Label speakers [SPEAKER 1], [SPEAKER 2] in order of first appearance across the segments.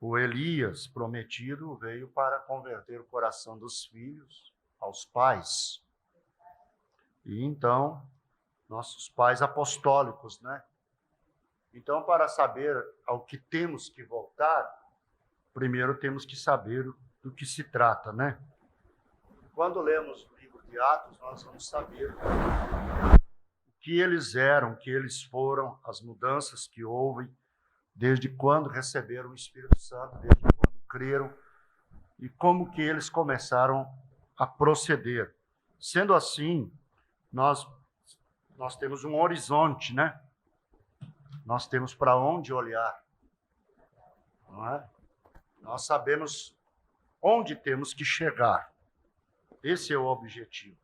[SPEAKER 1] O Elias prometido veio para converter o coração dos filhos aos pais. E então, nossos pais apostólicos, né? Então, para saber ao que temos que voltar, primeiro temos que saber do que se trata, né? Quando lemos o livro de Atos, nós vamos saber o que eles eram, o que eles foram, as mudanças que houve, desde quando receberam o Espírito Santo, desde quando creram, e como que eles começaram a proceder. Sendo assim, nós temos um horizonte, né? Nós temos para onde olhar, não é? Nós sabemos onde temos que chegar. Esse é o objetivo.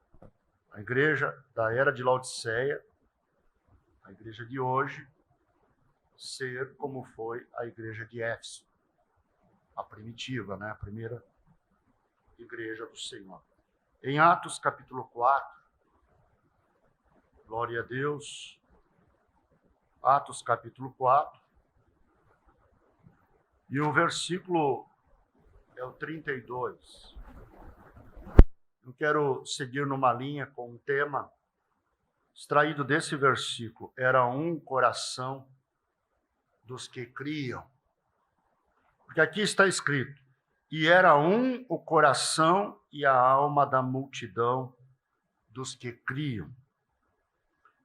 [SPEAKER 1] A igreja da era de Laodiceia, a igreja de hoje, ser como foi a igreja de Éfeso, a primitiva, né? A primeira igreja do Senhor. Em Atos capítulo 4, glória a Deus, Atos capítulo 4, e o versículo é o 32. Eu quero seguir numa linha com um tema extraído desse versículo. Era um coração dos que criam. Porque aqui está escrito: e era um o coração e a alma da multidão dos que criam.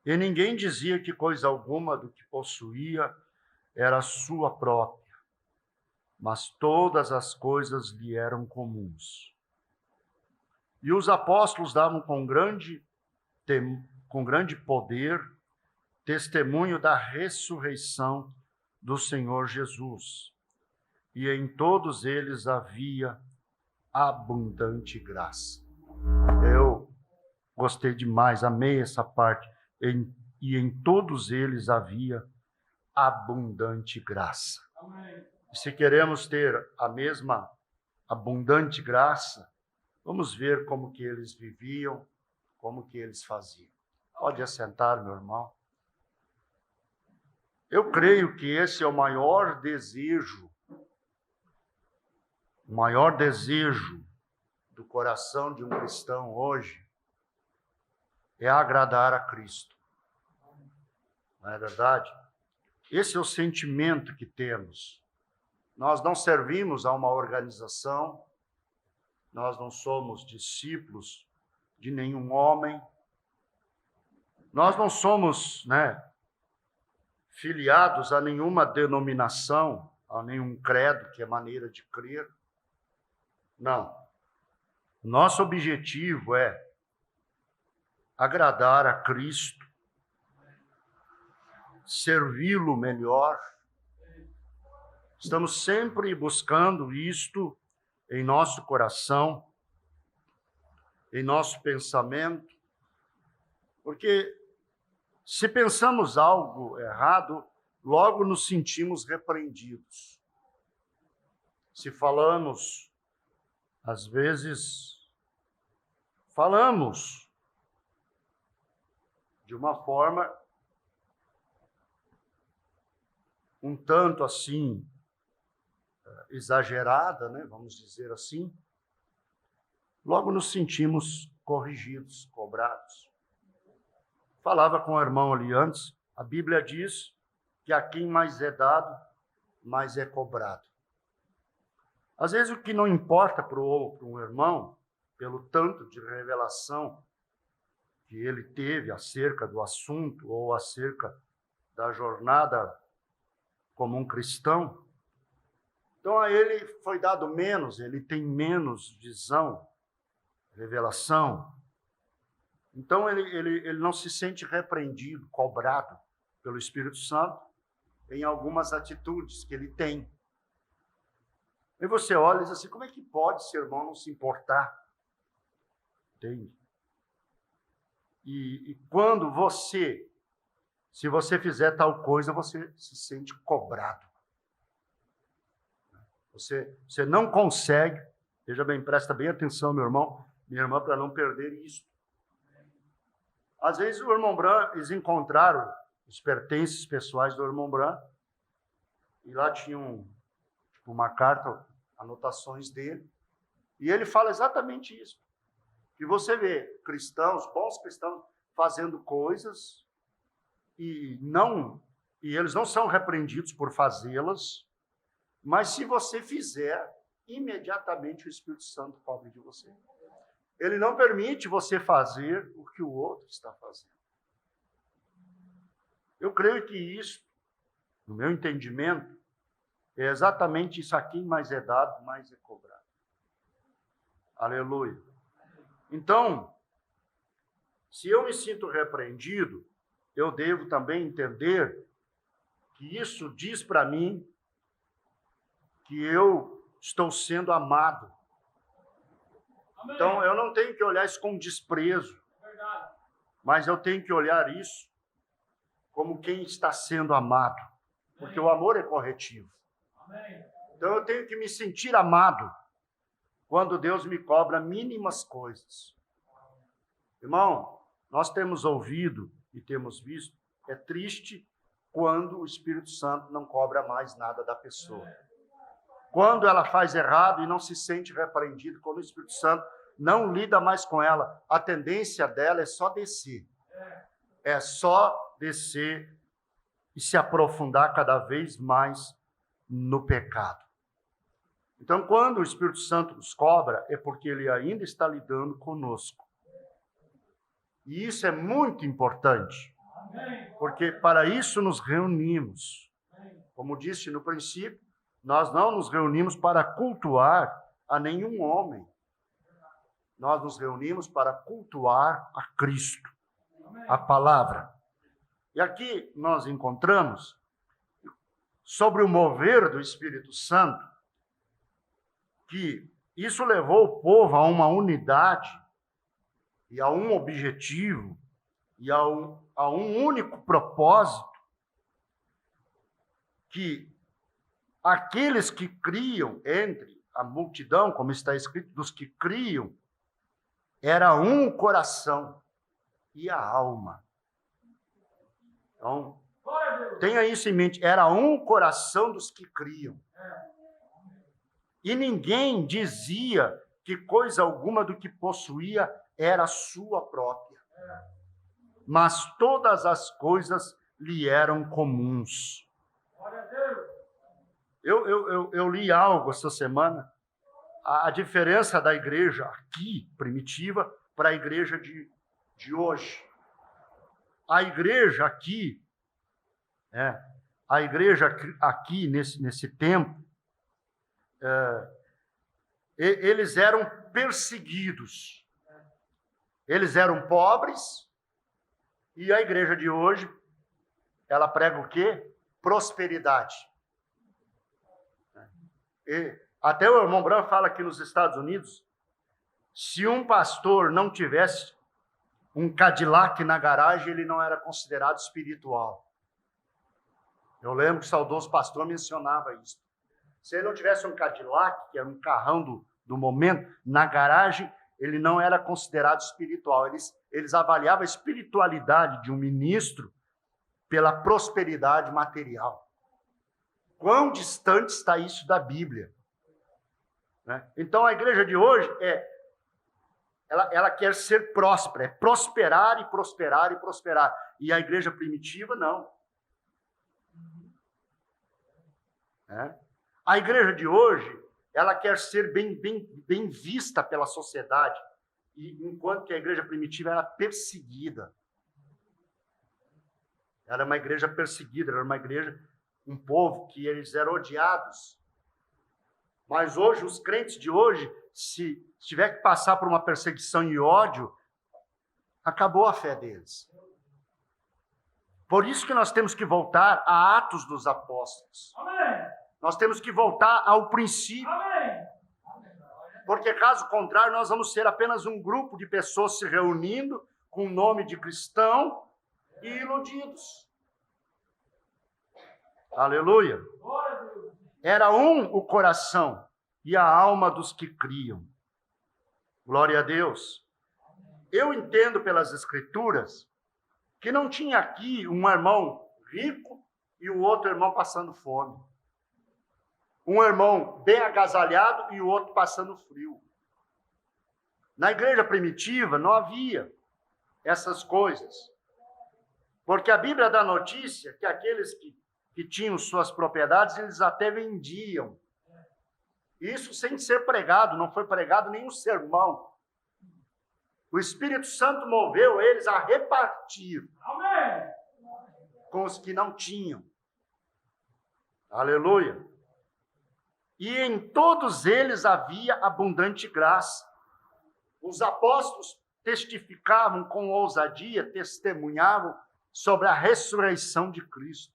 [SPEAKER 1] E ninguém dizia que coisa alguma do que possuía era sua própria, mas todas as coisas lhe eram comuns. E os apóstolos davam com grande poder testemunho da ressurreição do Senhor Jesus. E em todos eles havia abundante graça. Eu gostei demais, amei essa parte. E em todos eles havia abundante graça. Amém. E se queremos ter a mesma abundante graça, vamos ver como que eles viviam, como que eles faziam. Pode assentar, meu irmão. Eu creio que esse é o maior desejo do coração de um cristão hoje, é agradar a Cristo. Não é verdade? Esse é o sentimento que temos. Nós não servimos a uma organização, nós não somos discípulos de nenhum homem, nós não somos, filiados a nenhuma denominação, a nenhum credo, que é maneira de crer. Não. Nosso objetivo é agradar a Cristo, servi-lo melhor. Estamos sempre buscando isto em nosso coração, em nosso pensamento, porque se pensamos algo errado, logo nos sentimos repreendidos. Se falamos, às vezes, falamos de uma forma um tanto assim exagerada, vamos dizer assim, logo nos sentimos corrigidos, cobrados. Falava com o irmão ali antes, a Bíblia diz que a quem mais é dado, mais é cobrado. Às vezes o que não importa para um irmão, pelo tanto de revelação que ele teve acerca do assunto ou acerca da jornada como um cristão, então a ele foi dado menos, ele tem menos visão, revelação. Então ele não se sente repreendido, cobrado pelo Espírito Santo em algumas atitudes que ele tem. E você olha e diz assim: como é que pode esse irmão não se importar? Entende? E quando se você fizer tal coisa, você se sente cobrado. Você não consegue, veja bem, presta bem atenção, meu irmão, minha irmã, para não perder isso. Às vezes o irmão Bran, eles encontraram os pertences pessoais do irmão Bran, e lá tinha uma carta, anotações dele, e ele fala exatamente isso. Que você vê cristãos, bons cristãos, fazendo coisas e eles não são repreendidos por fazê-las, mas se você fizer, imediatamente o Espírito Santo cobre de você. Ele não permite você fazer o que o outro está fazendo. Eu creio que isso, no meu entendimento, é exatamente isso aqui, mais é dado, mais é cobrado. Aleluia. Então, se eu me sinto repreendido, eu devo também entender que isso diz para mim que eu estou sendo amado. Então, eu não tenho que olhar isso com desprezo, mas eu tenho que olhar isso como quem está sendo amado, porque o amor é corretivo. Então, eu tenho que me sentir amado quando Deus me cobra mínimas coisas. Irmão, nós temos ouvido e temos visto, é triste quando o Espírito Santo não cobra mais nada da pessoa. Quando ela faz errado e não se sente repreendida, quando o Espírito Santo não lida mais com ela, a tendência dela é só descer. É só descer e se aprofundar cada vez mais no pecado. Então, quando o Espírito Santo nos cobra, é porque ele ainda está lidando conosco. E isso é muito importante, porque para isso nos reunimos. Como disse no princípio, nós não nos reunimos para cultuar a nenhum homem. Nós nos reunimos para cultuar a Cristo, a palavra. E aqui nós encontramos, sobre o mover do Espírito Santo, que isso levou o povo a uma unidade e a um objetivo e a um único propósito, que aqueles que criam, entre a multidão, como está escrito, dos que criam, era um coração e a alma. Então, tenha isso em mente, era um coração dos que criam. E ninguém dizia que coisa alguma do que possuía era sua própria. Mas todas as coisas lhe eram comuns. Eu li algo essa semana, a diferença da igreja aqui, primitiva, para a igreja de hoje. A igreja aqui, nesse tempo, eles eram perseguidos. Eles eram pobres, e a igreja de hoje, ela prega o quê? Prosperidade. E até o irmão Branco fala que nos Estados Unidos, se um pastor não tivesse um Cadillac na garagem, ele não era considerado espiritual. Eu lembro que o saudoso pastor mencionava isso. Se ele não tivesse um Cadillac, que era um carrão do momento, na garagem, ele não era considerado espiritual. Eles avaliavam a espiritualidade de um ministro pela prosperidade material. Quão distante está isso da Bíblia? Né? Então, a igreja de hoje ela quer ser próspera, é prosperar e prosperar e prosperar. E a igreja primitiva, não. A igreja de hoje, ela quer ser bem vista pela sociedade, enquanto que a igreja primitiva era perseguida. Era uma igreja perseguida, era uma igreja, um povo que eles eram odiados. Mas hoje, os crentes de hoje, se tiver que passar por uma perseguição e ódio, acabou a fé deles. Por isso que nós temos que voltar a Atos dos Apóstolos. Amém. Nós temos que voltar ao princípio. Amém. Porque, caso contrário, nós vamos ser apenas um grupo de pessoas se reunindo com o nome de cristão e iludidos. Aleluia. Era um o coração e a alma dos que criam. Glória a Deus. Eu entendo pelas Escrituras que não tinha aqui um irmão rico e o outro irmão passando fome. Um irmão bem agasalhado e o outro passando frio. Na igreja primitiva não havia essas coisas. Porque a Bíblia dá notícia que aqueles que tinham suas propriedades, eles até vendiam. Isso sem ser pregado, não foi pregado nenhum sermão. O Espírito Santo moveu eles a repartir. Amém. Com os que não tinham. Aleluia. E em todos eles havia abundante graça. Os apóstolos testificavam com ousadia, testemunhavam sobre a ressurreição de Cristo.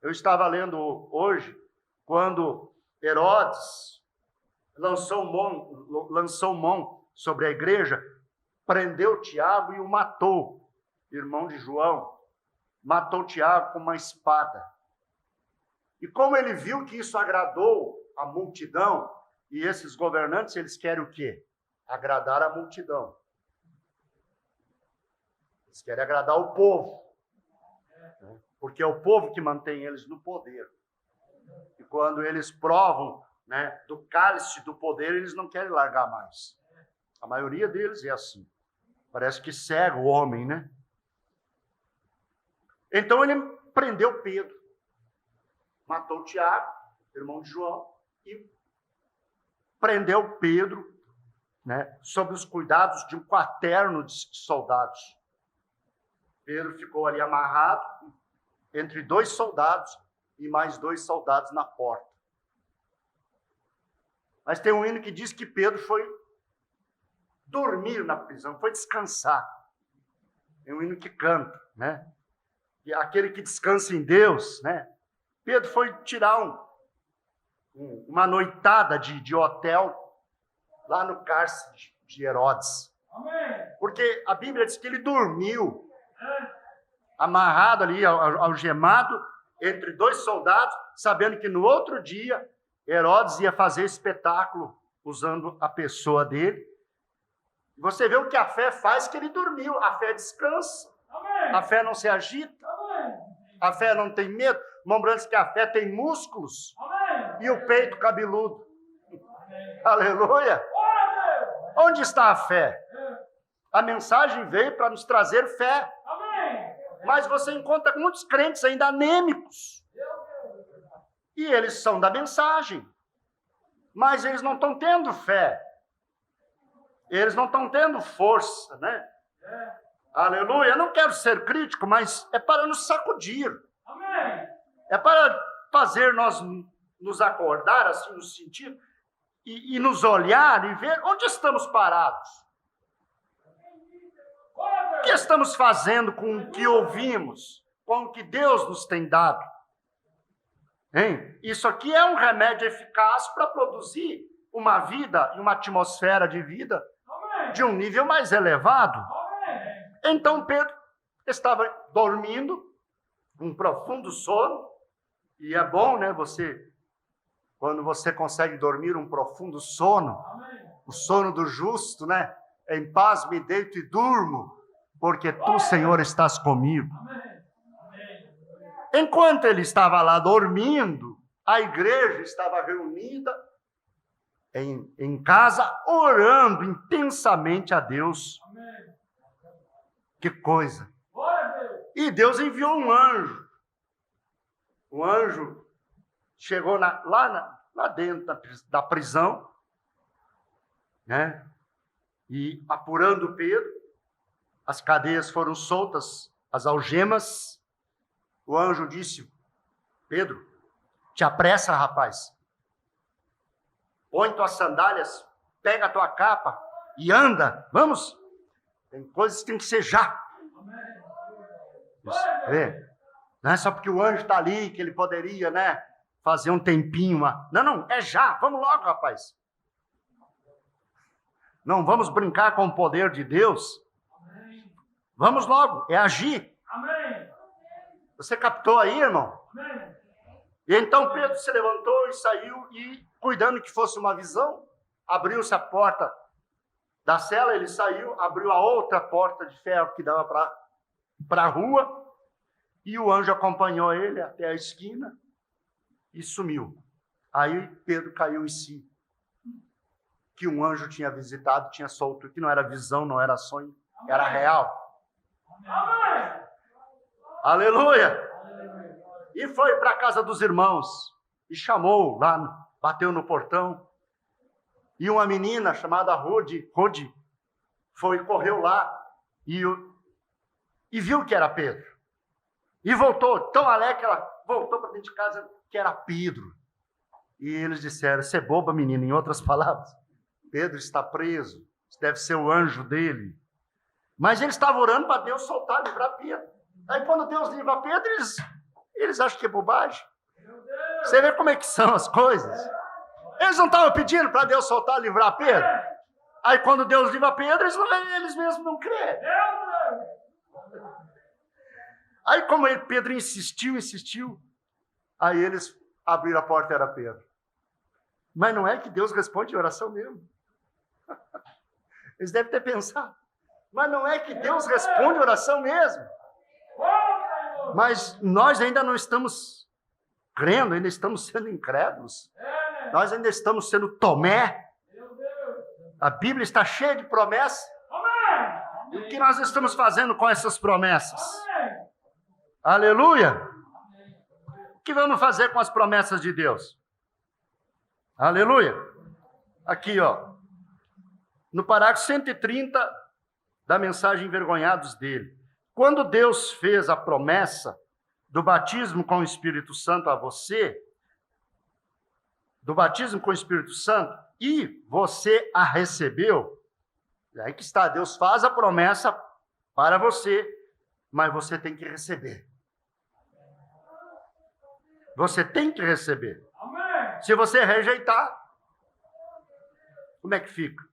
[SPEAKER 1] Eu estava lendo hoje, quando Herodes lançou mão sobre a igreja, prendeu Tiago e o matou, irmão de João. Matou Tiago com uma espada. E como ele viu que isso agradou a multidão, e esses governantes, eles querem o quê? Agradar a multidão. Eles querem agradar o povo. Porque é o povo que mantém eles no poder. E quando eles provam, né, do cálice do poder, eles não querem largar mais. A maioria deles é assim. Parece que cega o homem, né? Então ele prendeu Pedro. Matou Tiago, irmão de João, e prendeu Pedro, né, sob os cuidados de um quaterno de soldados. Pedro ficou ali amarrado entre 2 soldados e mais 2 soldados na porta. Mas tem um hino que diz que Pedro foi dormir na prisão, foi descansar. É um hino que canta, né? E aquele que descansa em Deus, né? Pedro foi tirar uma noitada de hotel lá no cárcere de Herodes. Amém. Porque a Bíblia diz que ele dormiu, amarrado ali, algemado, entre 2 soldados, sabendo que no outro dia Herodes ia fazer espetáculo usando a pessoa dele. Você vê o que a fé faz, que ele dormiu. A fé descansa. Amém. A fé não se agita. Amém. A fé não tem medo. Lembrando que a fé tem músculos. Amém. E o peito cabeludo. Amém. Aleluia. Onde está a fé? A mensagem veio para nos trazer fé. Amém. Mas você encontra muitos crentes ainda anêmicos. E eles são da mensagem. Mas eles não estão tendo fé. Eles não estão tendo força, né? Aleluia. Eu não quero ser crítico, mas é para nos sacudir. Amém. É para fazer nós nos acordar, assim, no sentido, e nos olhar e ver onde estamos parados. O que estamos fazendo com o que ouvimos, com o que Deus nos tem dado? Hein? Isso aqui é um remédio eficaz para produzir uma vida e uma atmosfera de vida de um nível mais elevado. Então Pedro estava dormindo, um profundo sono, e é bom, né, quando você consegue dormir um profundo sono, o sono do justo, né? Em paz me deito e durmo, porque tu, Senhor, estás comigo. Enquanto ele estava lá dormindo, a igreja estava reunida em casa, orando intensamente a Deus. Que coisa! E Deus enviou um anjo. O anjo chegou lá dentro da prisão, né? E apurando Pedro, as cadeias foram soltas, as algemas. O anjo disse: Pedro, te apressa, rapaz. Põe tuas sandálias, pega a tua capa e anda. Vamos. Tem coisas que tem que ser já. Não é só porque o anjo está ali que ele poderia, né, fazer um tempinho. Não, é já. Vamos logo, rapaz. Não vamos brincar com o poder de Deus. Vamos logo, é agir. Você captou aí, irmão? E então Pedro se levantou e saiu, e cuidando que fosse uma visão, abriu-se a porta da cela, ele saiu, abriu a outra porta de ferro que dava para a rua, e o anjo acompanhou ele até a esquina e sumiu. Aí Pedro caiu em si. Que um anjo tinha visitado, tinha solto, que não era visão, não era sonho, era real.
[SPEAKER 2] Amém.
[SPEAKER 1] Aleluia! E foi para a casa dos irmãos, e chamou lá, bateu no portão, e uma menina chamada Rode, correu lá, e viu que era Pedro. E voltou, tão alegre que ela voltou para dentro de casa, que era Pedro. E eles disseram, você é boba, menina, em outras palavras. Pedro está preso, deve ser o anjo dele. Mas ele estava orando para Deus soltar, livrar Pedro. Aí quando Deus livra Pedro, eles acham que é bobagem. Você vê como é que são as coisas? Eles não estavam pedindo para Deus soltar, livrar Pedro? Aí quando Deus livra Pedro, eles mesmos não creem. Aí como Pedro insistiu, aí eles abriram a porta, era Pedro. Mas não é que Deus responde em oração mesmo. Eles devem ter pensado. Mas não é que Deus responde oração mesmo. Mas nós ainda não estamos crendo, ainda estamos sendo incrédulos. Nós ainda estamos sendo Tomé. A Bíblia está cheia de promessas. E o que nós estamos fazendo com essas promessas? Aleluia! O que vamos fazer com as promessas de Deus? Aleluia! Aqui, ó. No parágrafo 130 da mensagem Envergonhados dele. Quando Deus fez a promessa do batismo com o Espírito Santo a você, do batismo com o Espírito Santo, e você a recebeu, aí que está, Deus faz a promessa para você, mas você tem que receber. Você tem que receber. Se você rejeitar, como é que fica?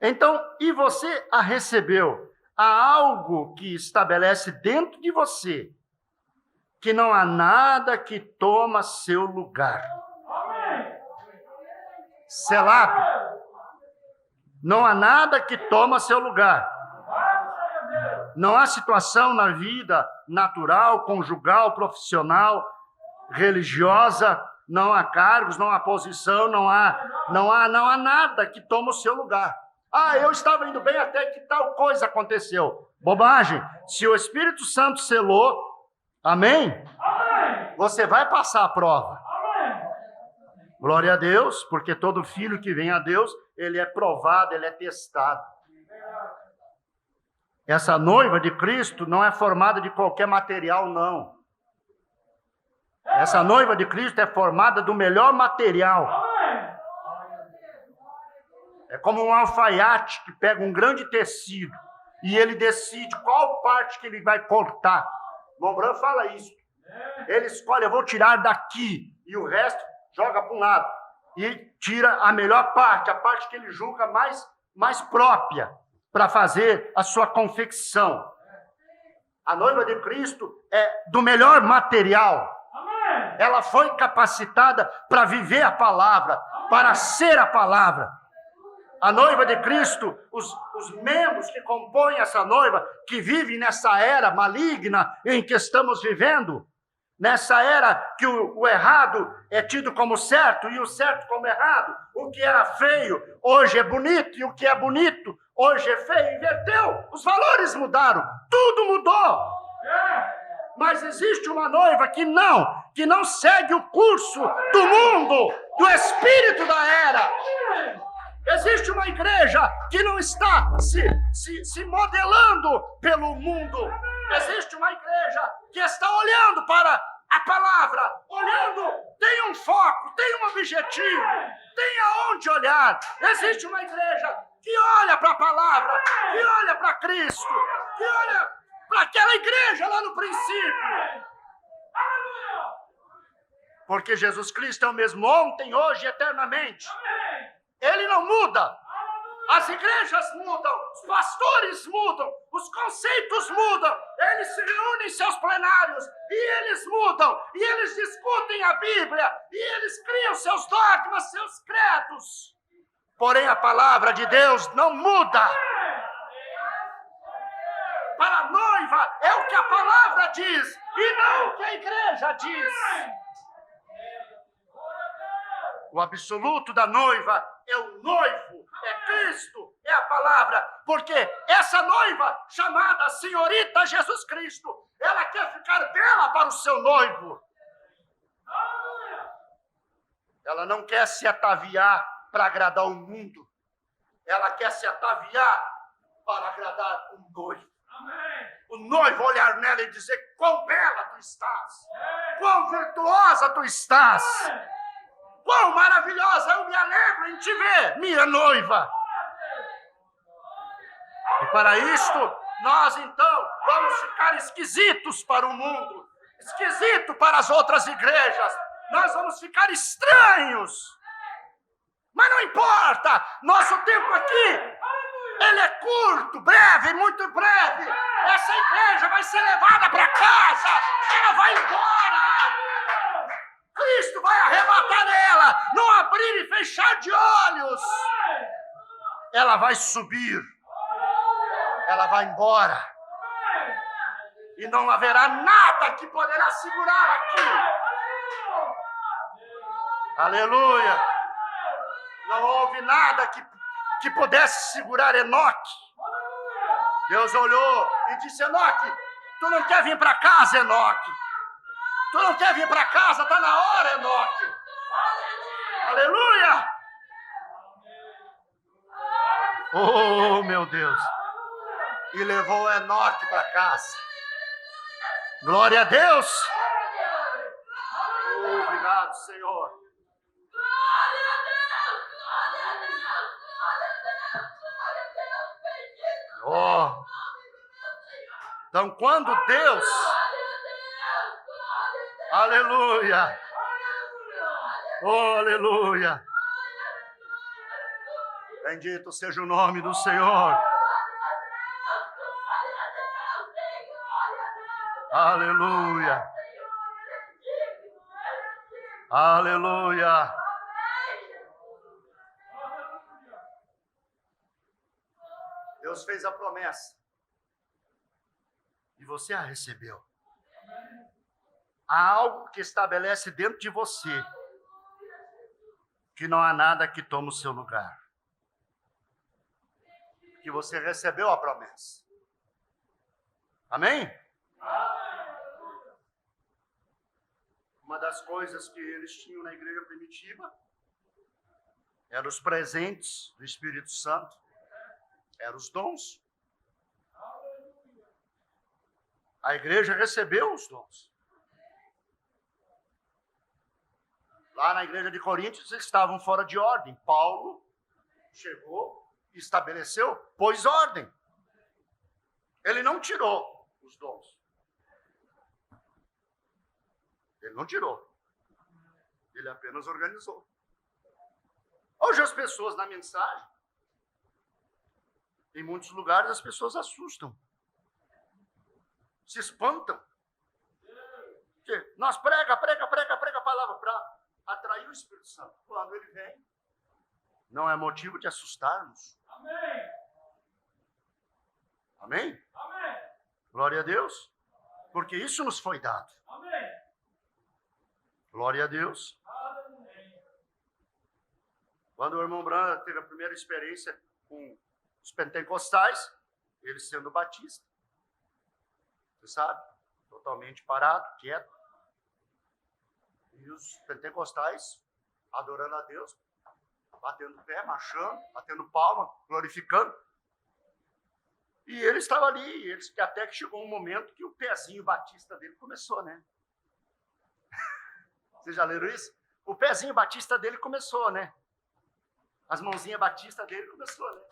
[SPEAKER 1] Então, e você a recebeu? Há algo que estabelece dentro de você que não há nada que toma seu lugar. Selado. Não há nada que toma seu lugar. Não há situação na vida natural, conjugal, profissional, religiosa, não há cargos, não há posição, não há nada que toma o seu lugar. Ah, eu estava indo bem até que tal coisa aconteceu. Bobagem. Se o Espírito Santo selou, amém? Amém. Você vai passar a prova. Amém. Glória a Deus, porque todo filho que vem a Deus, ele é provado, ele é testado. Essa noiva de Cristo não é formada de qualquer material, não. Essa noiva de Cristo é formada do melhor material. É como um alfaiate que pega um grande tecido e ele decide qual parte que ele vai cortar. Montbran fala isso. Ele escolhe, eu vou tirar daqui, e o resto joga para um lado. E tira a melhor parte, a parte que ele julga mais própria para fazer a sua confecção. A noiva de Cristo é do melhor material. Ela foi capacitada para viver a palavra, para ser a palavra. A noiva de Cristo, os membros que compõem essa noiva, que vivem nessa era maligna em que estamos vivendo, nessa era que o errado é tido como certo e o certo como errado, o que era feio hoje é bonito e o que é bonito hoje é feio, inverteu, os valores mudaram, tudo mudou. Mas existe uma noiva que não segue o curso do mundo, do espírito da era. Existe uma igreja que não está se modelando pelo mundo. Existe uma igreja que está olhando para a palavra, olhando, tem um foco, tem um objetivo, tem aonde olhar. Existe uma igreja que olha para a palavra, que olha para Cristo, que olha para aquela igreja lá no princípio. Porque Jesus Cristo é o mesmo ontem, hoje e eternamente. Ele não muda. As igrejas mudam, os pastores mudam, os conceitos mudam. Eles se reúnem em seus plenários e eles mudam. E eles discutem a Bíblia e eles criam seus dogmas, seus credos. Porém, a palavra de Deus não muda. Para a noiva é o que a palavra diz e não o que a igreja diz. O absoluto da noiva é o noivo, é Cristo, é a palavra. Porque essa noiva, chamada Senhorita Jesus Cristo, ela quer ficar bela para o seu noivo. Ela não quer se ataviar para agradar o mundo. Ela quer se ataviar para agradar o noivo. O noivo olhar nela e dizer: quão bela tu estás, quão virtuosa tu estás, quão maravilhosa, eu me alegro em te ver, minha noiva. E para isto, nós então vamos ficar esquisitos para o mundo, esquisito para as outras igrejas. Nós vamos ficar estranhos. Mas não importa, nosso tempo aqui, ele é curto, breve, muito breve. Essa igreja vai ser levada para casa, ela vai embora. Cristo vai arrebatar ela, não abrir e fechar de olhos. Ela vai subir, ela vai embora. E não haverá nada que poderá segurar aqui. Aleluia. Não houve nada que pudesse segurar Enoque. Deus olhou e disse: Enoque, tu não quer vir para casa, Enoque? Tu não quer vir para casa? Está na hora, Enoque. Aleluia. Oh, meu Deus. E levou Enoque para casa. Glória a Deus. Oh, obrigado, Senhor. Oh. Então, quando Deus, aleluia, oh, aleluia, bendito seja o nome do Senhor, aleluia, aleluia. Deus fez a promessa e você a recebeu. Há algo que estabelece dentro de você que não há nada que tome o seu lugar. Que você recebeu a promessa. Amém? Uma das coisas que eles tinham na igreja primitiva eram os presentes do Espírito Santo. Eram os dons. A igreja recebeu os dons. Lá na igreja de Coríntios, eles estavam fora de ordem. Paulo chegou, estabeleceu, pôs ordem. Ele não tirou os dons. Ele não tirou. Ele apenas organizou. Hoje as pessoas na mensagem, em muitos lugares as pessoas assustam. Se espantam. Porque nós prega a palavra para atrair o Espírito Santo. Quando ele vem, não é motivo de assustarmos. Amém? Amém? Amém. Glória a Deus. Porque isso nos foi dado. Amém. Glória a Deus. Amém. Quando o irmão Branham teve a primeira experiência com os pentecostais, ele sendo batista, você sabe, totalmente parado, quieto. E os pentecostais adorando a Deus, batendo pé, marchando, batendo palma, glorificando. E ele estava ali, até que chegou um momento que o pezinho batista dele começou, né? Vocês já leram isso? O pezinho batista dele começou, né? As mãozinhas batistas dele começou, né?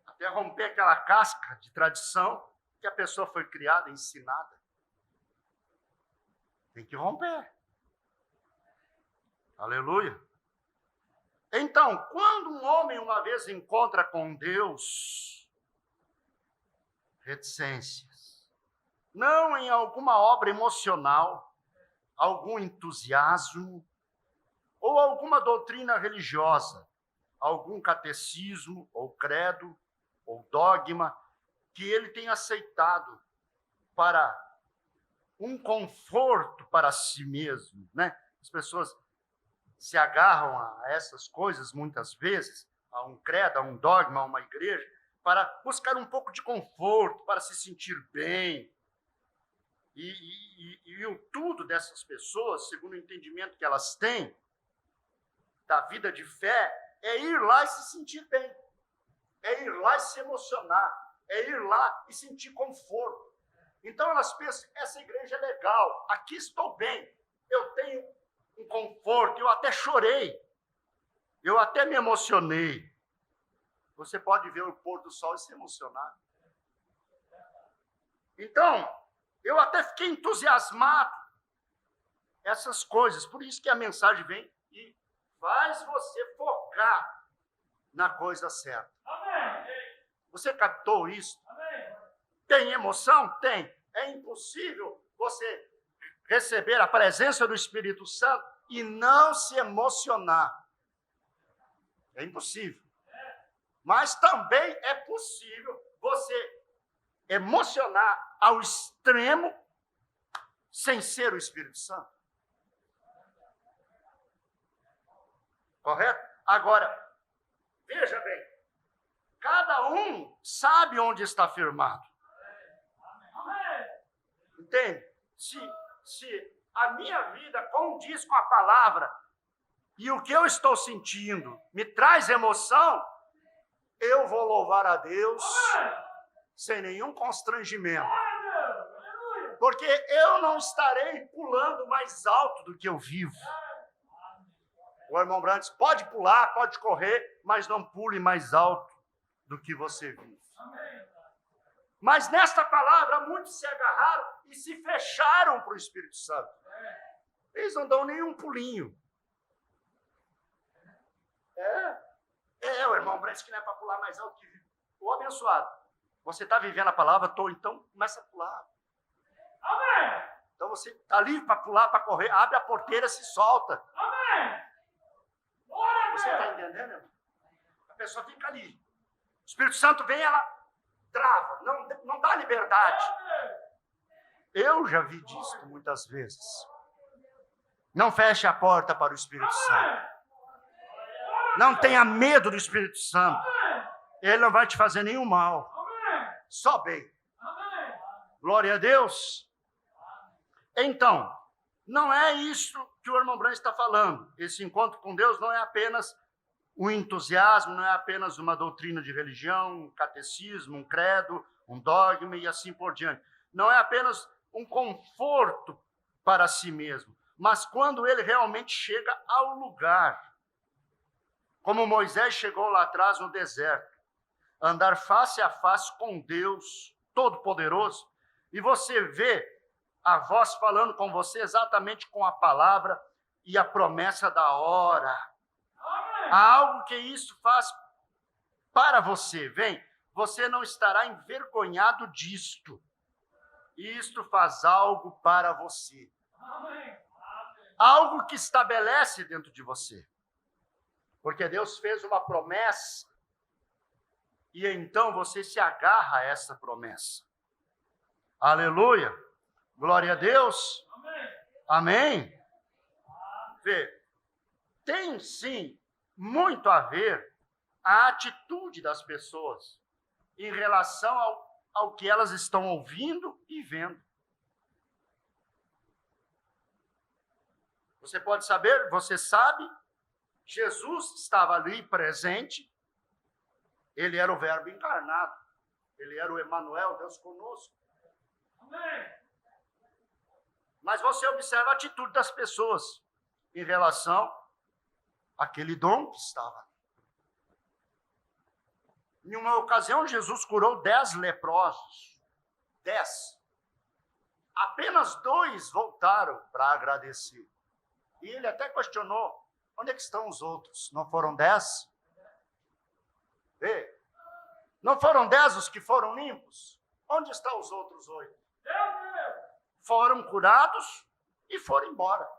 [SPEAKER 1] Até romper aquela casca de tradição que a pessoa foi criada, ensinada. Tem que romper. Aleluia. Então, quando um homem uma vez encontra com Deus, reticências, não em alguma obra emocional, algum entusiasmo, ou alguma doutrina religiosa, algum catecismo, ou credo, ou dogma, que ele tem aceitado para um conforto para si mesmo, né? As pessoas se agarram a essas coisas muitas vezes, a um credo, a um dogma, a uma igreja, para buscar um pouco de conforto, para se sentir bem. E o tudo dessas pessoas, segundo o entendimento que elas têm da vida de fé, é ir lá e se sentir bem, é ir lá e se emocionar, é ir lá e sentir conforto. Então elas pensam, essa igreja é legal, aqui estou bem, eu tenho um conforto, eu até chorei, eu até me emocionei. Você pode ver o pôr do sol e se emocionar. Então, eu até fiquei entusiasmado. Essas coisas, por isso que a mensagem vem e faz você focar na coisa certa.
[SPEAKER 2] Amém.
[SPEAKER 1] Você captou isso?
[SPEAKER 2] Amém.
[SPEAKER 1] Tem emoção? Tem. É impossível você receber a presença do Espírito Santo e não se emocionar. É impossível. Mas também é possível você emocionar ao extremo sem ser o Espírito Santo. Correto? Agora, veja bem, cada um sabe onde está firmado. Entende? Se a minha vida condiz com a palavra e o que eu estou sentindo me traz emoção, eu vou louvar a Deus sem nenhum constrangimento. Porque eu não estarei pulando mais alto do que eu vivo. O irmão Brandes pode pular, pode correr, mas não pule mais alto do que você vive. Mas nesta palavra, muitos se agarraram e se fecharam para o Espírito Santo. Eles não dão nenhum pulinho. O irmão Brandes que não é para pular mais alto que vive. Ô abençoado, você está vivendo a palavra, então começa a pular.
[SPEAKER 2] Amém.
[SPEAKER 1] Então você está livre para pular, para correr, abre a porteira, se solta.
[SPEAKER 2] Amém.
[SPEAKER 1] Você está entendendo, irmão? A pessoa fica ali. O Espírito Santo vem, ela trava, não dá liberdade. Eu já vi disso muitas vezes. Não feche a porta para o Espírito Santo. Não tenha medo do Espírito Santo. Ele não vai te fazer nenhum mal. Só bem. Glória a Deus. Então, não é isso que o irmão Brandt está falando. Esse encontro com Deus não é apenas um entusiasmo, não é apenas uma doutrina de religião, um catecismo, um credo, um dogma e assim por diante. Não é apenas um conforto para si mesmo, mas quando ele realmente chega ao lugar. Como Moisés chegou lá atrás no deserto, andar face a face com Deus Todo-Poderoso, e você vê a voz falando com você exatamente com a palavra e a promessa da hora. Há algo que isso faz para você. Vem, você não estará envergonhado disto. Isto faz algo para você. Algo que estabelece dentro de você. Porque Deus fez uma promessa e então você se agarra a essa promessa. Aleluia. Glória a Deus. Amém. Vê, tem sim muito a ver a atitude das pessoas em relação ao que elas estão ouvindo e vendo. Você pode saber, você sabe, Jesus estava ali presente, ele era o Verbo encarnado, ele era o Emanuel, Deus conosco. Amém. Mas você observa a atitude das pessoas em relação àquele dom que estava. Em uma ocasião, Jesus curou 10 leprosos. 10. Apenas 2 voltaram para agradecer. E ele até questionou, onde é que estão os outros? Não foram 10? Vê, não foram 10 os que foram limpos? Onde estão os outros 8? Foram curados e foram embora.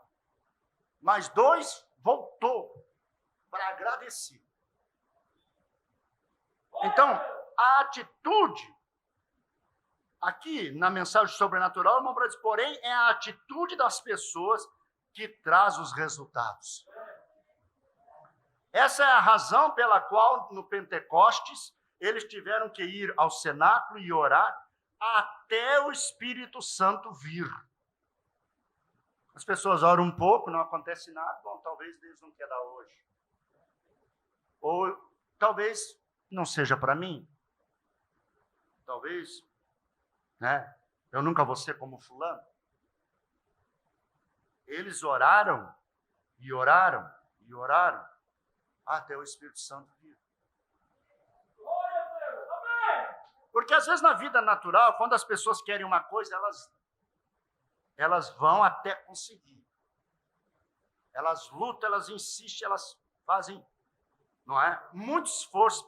[SPEAKER 1] Mas 2 voltou para agradecer. Então, a atitude, aqui na mensagem sobrenatural, irmão Brandt, porém, é a atitude das pessoas que traz os resultados. Essa é a razão pela qual, no Pentecostes, eles tiveram que ir ao cenáculo e orar até o Espírito Santo vir. As pessoas oram um pouco, não acontece nada. Bom, talvez Deus não quer dar hoje. Ou talvez não seja para mim. Talvez, né? Eu nunca vou ser como fulano. Eles oraram e oraram e oraram até o Espírito Santo vir. Porque às vezes na vida natural, quando as pessoas querem uma coisa, elas vão até conseguir. Elas lutam, elas insistem, elas fazem, não é? Muito esforço,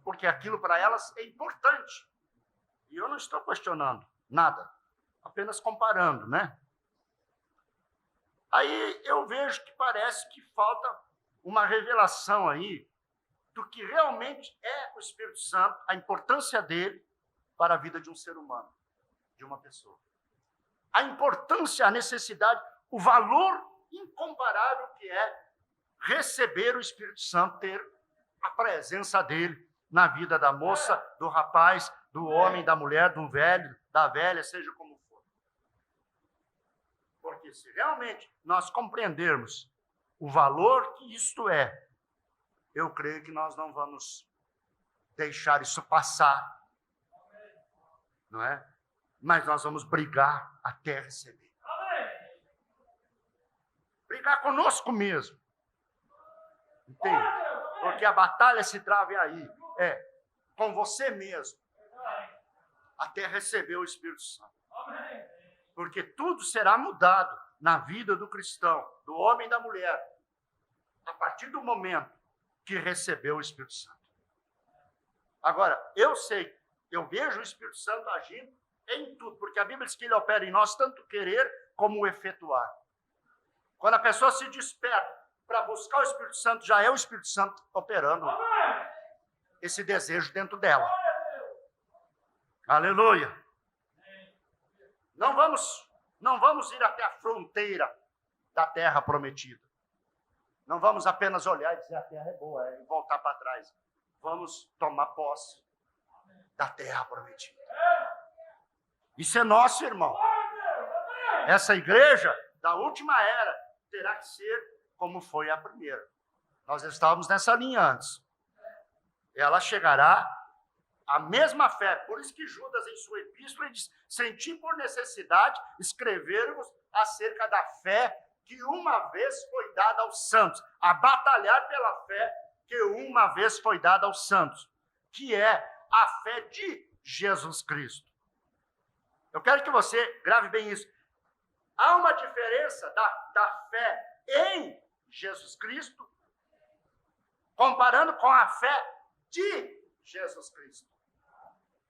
[SPEAKER 1] porque aquilo para elas é importante. E eu não estou questionando nada, apenas comparando, né? Aí eu vejo que parece que falta uma revelação aí do que realmente é o Espírito Santo, a importância dele para a vida de um ser humano, de uma pessoa. A importância, a necessidade, o valor incomparável que é receber o Espírito Santo, ter a presença dele na vida da moça, do rapaz, do homem, da mulher, do velho, da velha, seja como for. Porque se realmente nós compreendermos o valor que isto é, eu creio que nós não vamos deixar isso passar, não é? Mas nós vamos brigar até receber. Brigar conosco mesmo. Entende? Porque a batalha se trava aí. Com você mesmo. Até receber o Espírito Santo. Porque tudo será mudado na vida do cristão, do homem e da mulher, a partir do momento que recebeu o Espírito Santo. Agora, eu vejo o Espírito Santo agindo em tudo, porque a Bíblia diz que ele opera em nós tanto querer como efetuar. Quando a pessoa se desperta para buscar o Espírito Santo, já é o Espírito Santo operando esse desejo dentro dela. Aleluia. Não vamos ir até a fronteira da terra prometida. Não vamos apenas olhar e dizer a terra é boa, e voltar para trás. Vamos tomar posse da terra prometida. Isso é nosso, irmão. Essa igreja da última era terá que ser como foi a primeira. Nós estávamos nessa linha antes. Ela chegará à mesma fé. Por isso que Judas, em sua epístola, diz: senti por necessidade escrever-vos acerca da fé que uma vez foi dada aos santos, a batalhar pela fé que uma vez foi dada aos santos, que é a fé de Jesus Cristo. Eu quero que você grave bem isso. Há uma diferença da fé em Jesus Cristo, comparando com a fé de Jesus Cristo.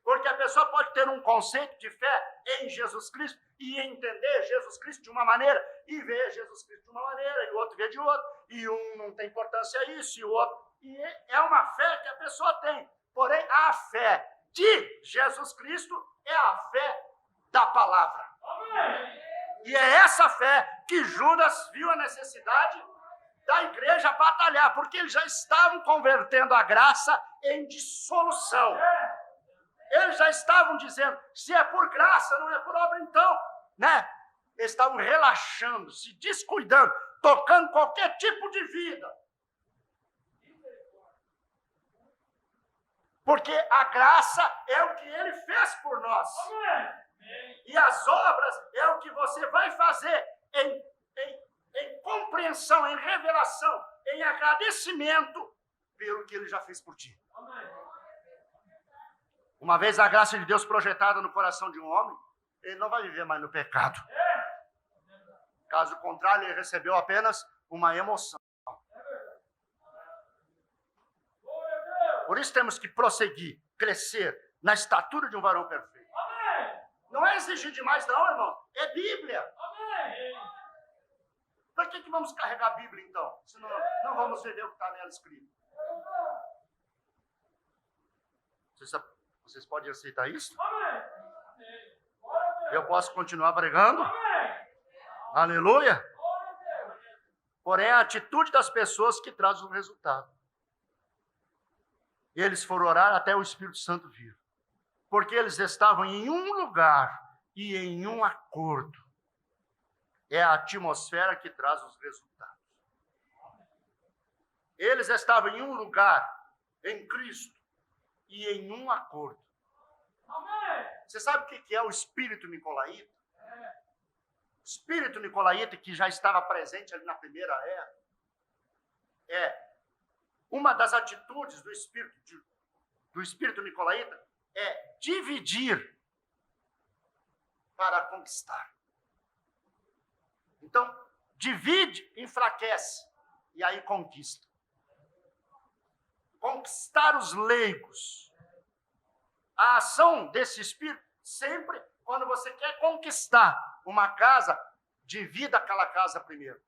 [SPEAKER 1] Porque a pessoa pode ter um conceito de fé em Jesus Cristo e entender Jesus Cristo de uma maneira e ver Jesus Cristo de uma maneira e o outro vê de outra. E um não tem importância a isso e o outro. E é uma fé que a pessoa tem. Porém, a fé de Jesus Cristo é a fé da palavra. Amém. E é essa fé que Judas viu a necessidade da igreja batalhar, porque eles já estavam convertendo a graça em dissolução. Eles já estavam dizendo, se é por graça, não é por obra, então, né? Eles estavam relaxando, se descuidando, tocando qualquer tipo de vida. Porque a graça é o que ele fez por nós. E as obras é o que você vai fazer em compreensão, em revelação, em agradecimento pelo que ele já fez por ti. Uma vez a graça de Deus projetada no coração de um homem, ele não vai viver mais no pecado. Caso contrário, ele recebeu apenas uma emoção. Por isso temos que prosseguir, crescer na estatura de um varão perfeito. Não é exigir demais não, irmão. É Bíblia. Para que vamos carregar a Bíblia, então? Se não vamos viver o que está nela escrito. Vocês podem aceitar isso? Eu posso continuar pregando? Aleluia! Porém, é a atitude das pessoas que traz o resultado. Eles foram orar até o Espírito Santo vir. Porque eles estavam em um lugar e em um acordo. É a atmosfera que traz os resultados. Eles estavam em um lugar, em Cristo, e em um acordo. Você sabe o que é o espírito nicolaíta? O espírito nicolaíta, que já estava presente ali na primeira era, é uma das atitudes do espírito nicolaíta é dividir para conquistar. Então, divide, enfraquece, e aí conquista. Conquistar os leigos. A ação desse espírito, sempre, quando você quer conquistar uma casa, divida aquela casa primeiro.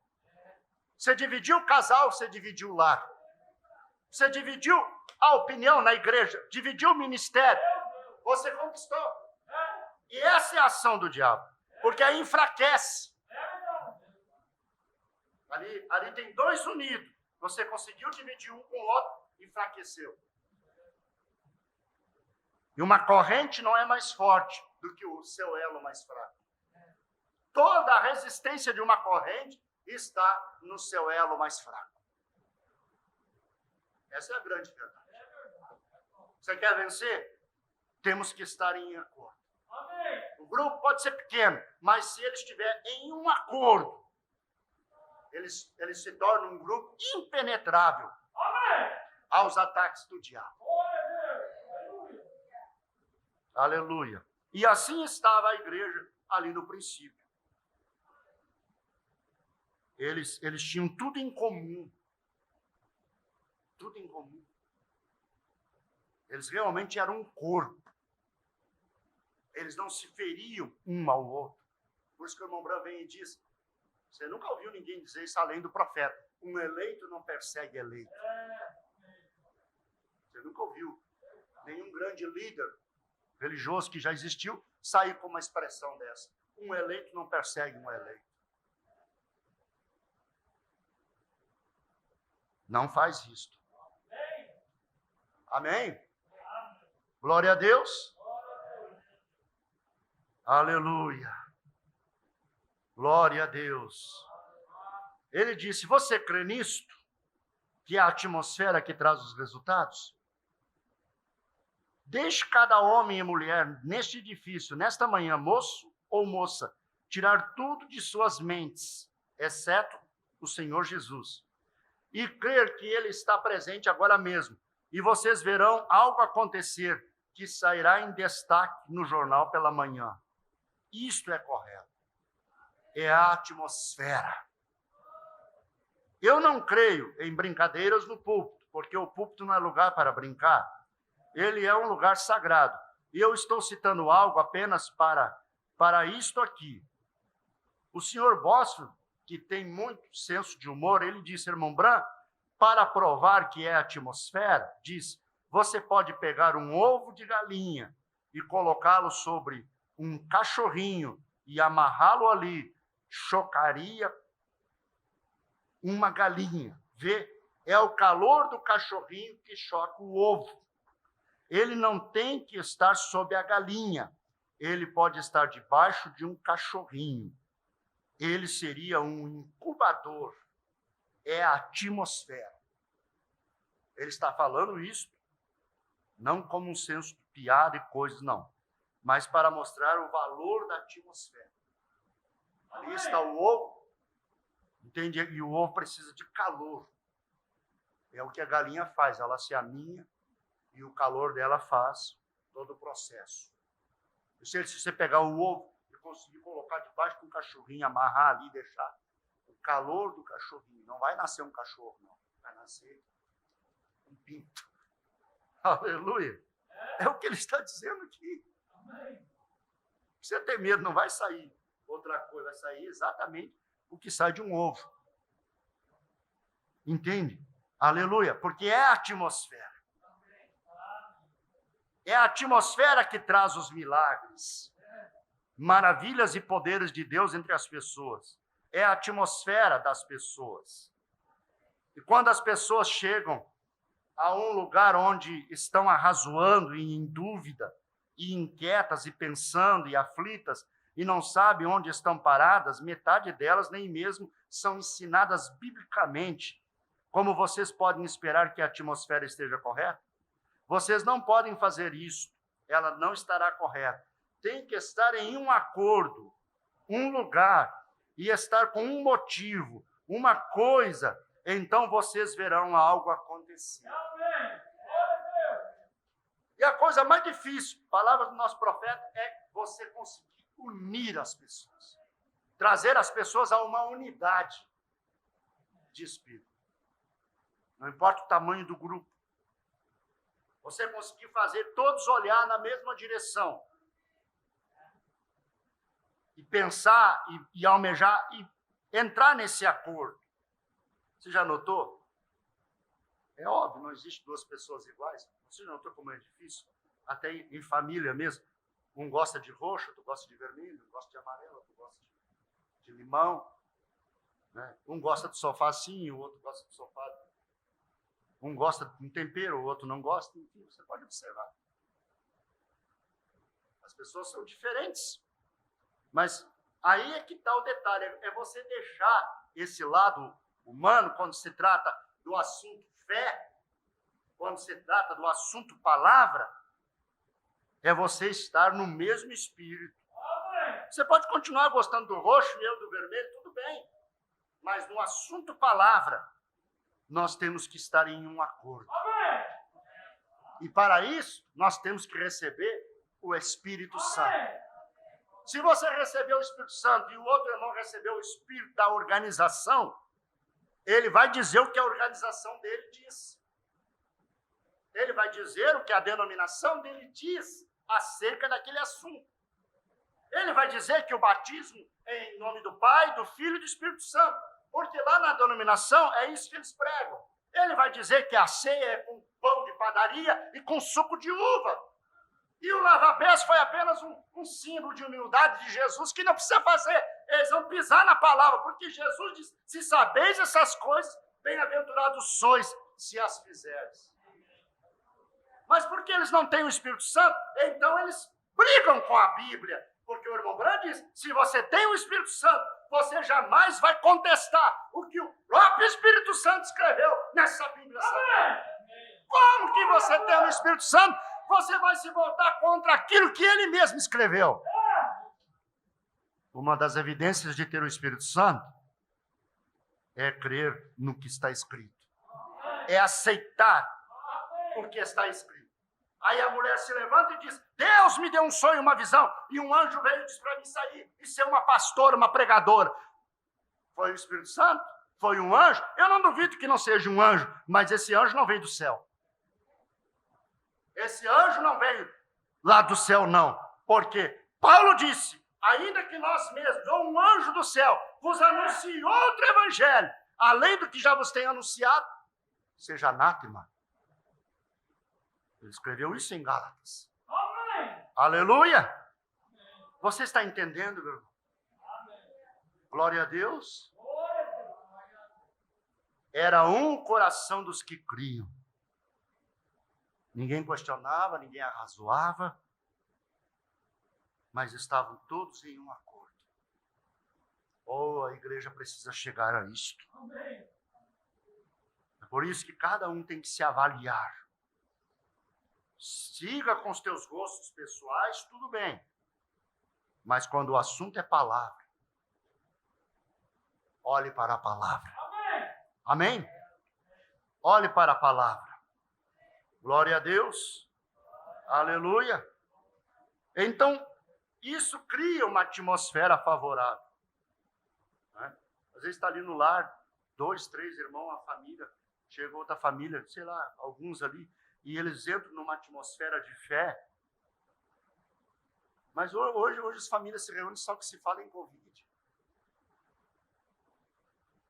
[SPEAKER 1] Você dividiu o casal, você dividiu o lar. Você dividiu a opinião na igreja, dividiu o ministério, você conquistou. E essa é a ação do diabo, porque aí enfraquece. Ali tem dois unidos. Você conseguiu dividir um com o outro, enfraqueceu. E uma corrente não é mais forte do que o seu elo mais fraco. Toda a resistência de uma corrente está no seu elo mais fraco. Essa é a grande verdade. Você quer vencer? Temos que estar em acordo. O grupo pode ser pequeno, mas se ele estiver em um acordo, eles se tornam um grupo impenetrável aos ataques do diabo. Aleluia. E assim estava a igreja ali no princípio. Eles tinham tudo em comum. Tudo em comum. Eles realmente eram um corpo. Eles não se feriam um ao outro. Por isso que o irmão Branco vem e diz, você nunca ouviu ninguém dizer isso além do profeta. Um eleito não persegue eleito. Você nunca ouviu nenhum grande líder religioso que já existiu sair com uma expressão dessa. Um eleito não persegue um eleito. Não faz isto. Amém? Glória a Deus. Aleluia. Glória a Deus. Ele disse, você crê nisto? Que é a atmosfera que traz os resultados? Deixe cada homem e mulher neste edifício, nesta manhã, moço ou moça, tirar tudo de suas mentes, exceto o Senhor Jesus, e crer que Ele está presente agora mesmo. E vocês verão algo acontecer que sairá em destaque no jornal pela manhã. Isto é correto. É a atmosfera. Eu não creio em brincadeiras no púlpito, porque o púlpito não é lugar para brincar. Ele é um lugar sagrado. E eu estou citando algo apenas para isto aqui. O senhor Bosford, que tem muito senso de humor, ele disse, irmão Branco, para provar que é atmosfera, diz, você pode pegar um ovo de galinha e colocá-lo sobre um cachorrinho e amarrá-lo ali, chocaria uma galinha. Vê? É o calor do cachorrinho que choca o ovo. Ele não tem que estar sob a galinha. Ele pode estar debaixo de um cachorrinho. Ele seria um incubador. É a atmosfera. Ele está falando isso, não como um senso de piada e coisas, não. Mas para mostrar o valor da atmosfera. Ali está o ovo. Entende? E o ovo precisa de calor. É o que a galinha faz. Ela se aninha e o calor dela faz todo o processo. Se você pegar o ovo e conseguir colocar debaixo de um cachorrinho, amarrar ali e deixar o calor do cachorrinho, não vai nascer um cachorro, não. Vai nascer um pinto. Aleluia. É o que ele está dizendo aqui. Você tem medo, não vai sair outra coisa, vai sair exatamente o que sai de um ovo. Entende? Aleluia. Porque é a atmosfera. É a atmosfera que traz os milagres, maravilhas e poderes de Deus entre as pessoas. é a atmosfera das pessoas. E quando as pessoas chegam a um lugar onde estão arrazoando e em dúvida, e inquietas, e pensando, e aflitas, e não sabem onde estão paradas, metade delas nem mesmo são ensinadas biblicamente. Como vocês podem esperar que a atmosfera esteja correta? Vocês não podem fazer isso, ela não estará correta. Tem que estar em um acordo, um lugar, e estar com um motivo, uma coisa, então vocês verão algo acontecer. E a coisa mais difícil, palavra do nosso profeta, é você conseguir unir as pessoas. Trazer as pessoas a uma unidade de espírito. Não importa o tamanho do grupo. Você conseguir fazer todos olhar na mesma direção. E pensar e almejar e entrar nesse acordo. Você já notou? É óbvio, não existe duas pessoas iguais. Você já notou como é difícil? Até em família mesmo. Um gosta de roxo, outro gosta de vermelho, um gosta de amarelo, outro gosta de limão. Né? Um gosta de sofá assim, o outro gosta de sofá. Um gosta de um tempero, o outro não gosta. Enfim, você pode observar. As pessoas são diferentes. Mas aí é que está o detalhe. É você deixar esse lado humano, quando se trata do assunto fé, quando se trata do assunto palavra, é você estar no mesmo espírito. Você pode continuar gostando do roxo e eu do vermelho, tudo bem. Mas no assunto palavra, nós temos que estar em um acordo. E para isso, nós temos que receber o Espírito Santo. Se você recebeu o Espírito Santo e o outro irmão recebeu o Espírito da organização, ele vai dizer o que a organização dele diz. Ele vai dizer o que a denominação dele diz acerca daquele assunto. Ele vai dizer que o batismo é em nome do Pai, do Filho e do Espírito Santo, porque lá na denominação é isso que eles pregam. Ele vai dizer que a ceia é com pão de padaria e com suco de uva. E o lava-pés foi apenas um símbolo de humildade de Jesus que não precisa fazer. Eles vão pisar na palavra, porque Jesus diz, se sabeis essas coisas, bem-aventurados sois se as fizeres. Mas porque eles não têm o Espírito Santo, então eles brigam com a Bíblia. Porque o irmão Branco diz, se você tem o Espírito Santo, você jamais vai contestar o que o próprio Espírito Santo escreveu nessa Bíblia Sagrada. Como que você tem o Espírito Santo? Você vai se voltar contra aquilo que ele mesmo escreveu. Uma das evidências de ter o Espírito Santo é crer no que está escrito. É aceitar o que está escrito. Aí a mulher se levanta e diz, Deus me deu um sonho, uma visão, e um anjo veio e disse para mim sair e ser uma pastora, uma pregadora. Foi o Espírito Santo? Foi um anjo? Eu não duvido que não seja um anjo, mas esse anjo não veio do céu. Esse anjo não veio lá do céu, não. Porque Paulo disse, ainda que nós mesmos, ou um anjo do céu, vos anuncie outro evangelho, além do que já vos tem anunciado, seja anátema. Ele escreveu isso em Gálatas. Amém. Aleluia! Você está entendendo, meu irmão? Glória a Deus. Era um coração dos que criam. Ninguém questionava, ninguém arrazoava, mas estavam todos em um acordo. Oh, a igreja precisa chegar a isto. É por isso que cada um tem que se avaliar. Siga com os teus gostos pessoais, tudo bem. Mas quando o assunto é palavra, olhe para a palavra. Amém? Olhe para a palavra. Glória a Deus. Aleluia. Então, isso cria uma atmosfera favorável. Né? Às vezes está ali no lar, 2, 3 irmãos, a família, chega outra família, sei lá, alguns ali, e eles entram numa atmosfera de fé. Mas hoje as famílias se reúnem só que se fala em Covid.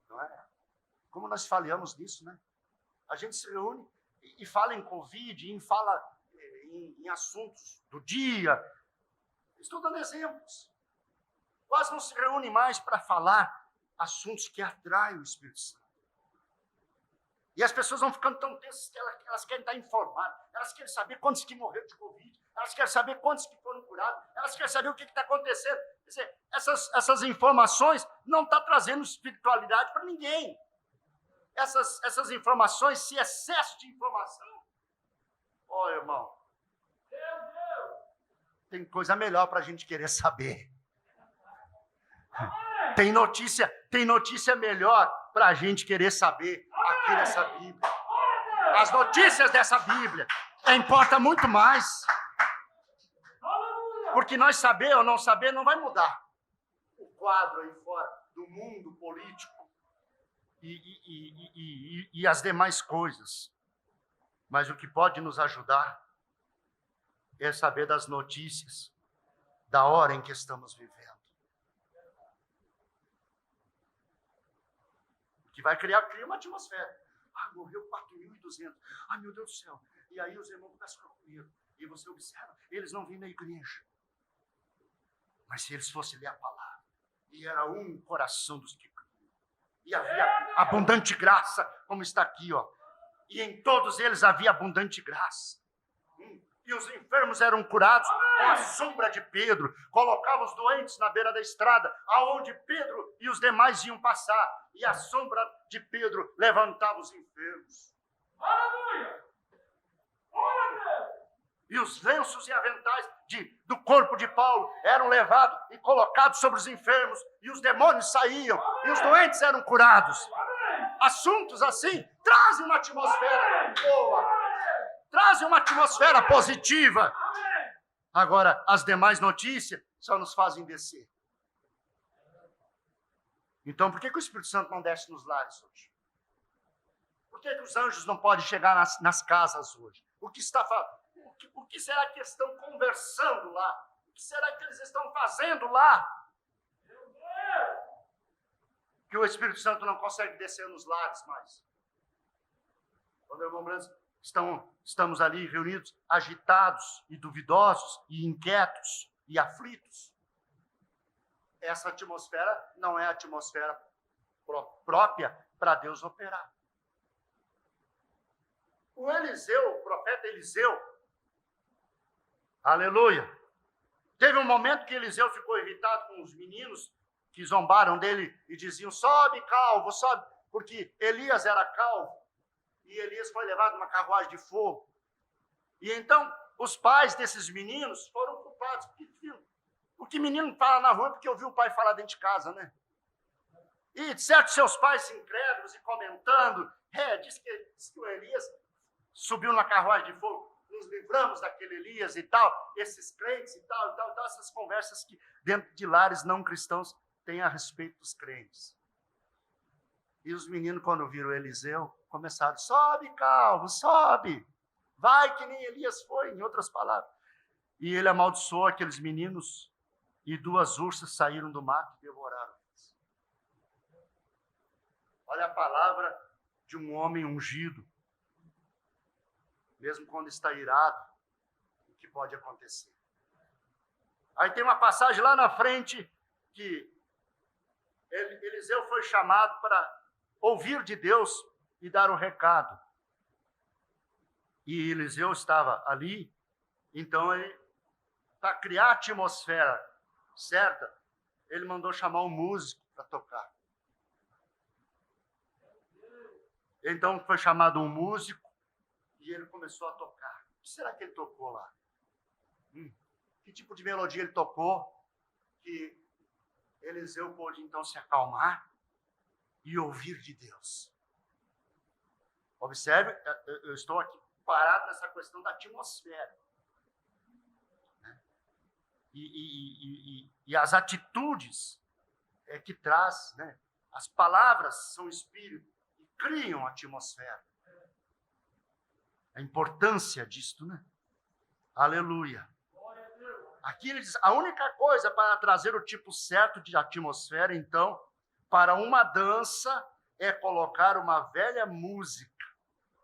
[SPEAKER 1] Não é? Como nós falhamos nisso, né? A gente se reúne e fala em Covid, e fala em assuntos do dia. Estou dando exemplos. Quase não se reúne mais para falar assuntos que atraem o Espírito Santo. E as pessoas vão ficando tão tensas que elas querem estar informadas. Elas querem saber quantos que morreram de Covid. Elas querem saber quantos que foram curados. Elas querem saber o que está acontecendo. Quer dizer, essas informações não estão trazendo espiritualidade para ninguém. Essas informações, esse excesso de informação. Ó, irmão, tem coisa melhor para a gente querer saber. Tem notícia melhor para a gente querer saber aqui nessa Bíblia. As notícias dessa Bíblia importam muito mais. Porque nós saber ou não saber não vai mudar o quadro aí fora do mundo político e as demais coisas. Mas o que pode nos ajudar é saber das notícias da hora em que estamos vivendo. Que vai criar uma atmosfera. Morreu 4.200. Meu Deus do céu. E aí os irmãos começam a ficar com medo. E você observa, eles não vêm na igreja. Mas se eles fossem ler a palavra, e era um coração dos que criam, e havia abundante graça, como está aqui, ó. E em todos eles havia abundante graça. E os enfermos eram curados com a sombra de Pedro. Colocava os doentes na beira da estrada, aonde Pedro e os demais iam passar. E a sombra de Pedro levantava os enfermos.
[SPEAKER 2] Aleluia!
[SPEAKER 1] E os lenços e aventais do corpo de Paulo eram levados e colocados sobre os enfermos. E os demônios saíam. E os doentes eram curados. Assuntos assim trazem uma atmosfera boa. Trazem uma atmosfera positiva. Agora, as demais notícias só nos fazem descer. Então, por que o Espírito Santo não desce nos lares hoje? Por que os anjos não podem chegar nas casas hoje? O que será que eles estão conversando lá? O que será que eles estão fazendo lá? Que o Espírito Santo não consegue descer nos lares mais. Quando eu vou estamos ali reunidos, agitados e duvidosos e inquietos e aflitos. Essa atmosfera não é a atmosfera própria para Deus operar. O Eliseu, o profeta Eliseu, aleluia, teve um momento que Eliseu ficou irritado com os meninos que zombaram dele e diziam, sobe calvo, sobe, porque Elias era calvo. E Elias foi levado numa carruagem de fogo. E então, os pais desses meninos foram culpados. Porque menino fala na rua porque ouviu o pai falar dentro de casa, né? E certos seus pais incrédulos e comentando, diz que o Elias subiu na carruagem de fogo. Nos livramos daquele Elias e tal. Esses crentes e tal, essas conversas que dentro de lares não cristãos têm a respeito dos crentes. E os meninos, quando viram Eliseu, começaram, sobe, calvo, sobe. Vai que nem Elias foi, em outras palavras. E ele amaldiçoou aqueles meninos e 2 ursas saíram do mato e devoraram eles. Olha a palavra de um homem ungido. Mesmo quando está irado, o que pode acontecer? Aí tem uma passagem lá na frente que Eliseu foi chamado para ouvir de Deus e dar o recado. E Eliseu estava ali, então ele, para criar a atmosfera certa, ele mandou chamar um músico para tocar. Então foi chamado um músico e ele começou a tocar. O que será que ele tocou lá? Que tipo de melodia ele tocou que Eliseu pôde então se acalmar e ouvir de Deus? Observe, eu estou aqui parado nessa questão da atmosfera. Né? E as atitudes é que traz, né? As palavras são espírito e criam a atmosfera. A importância disto, né? Aleluia. Aqui ele diz, a única coisa para trazer o tipo certo de atmosfera, então, para uma dança, é colocar uma velha música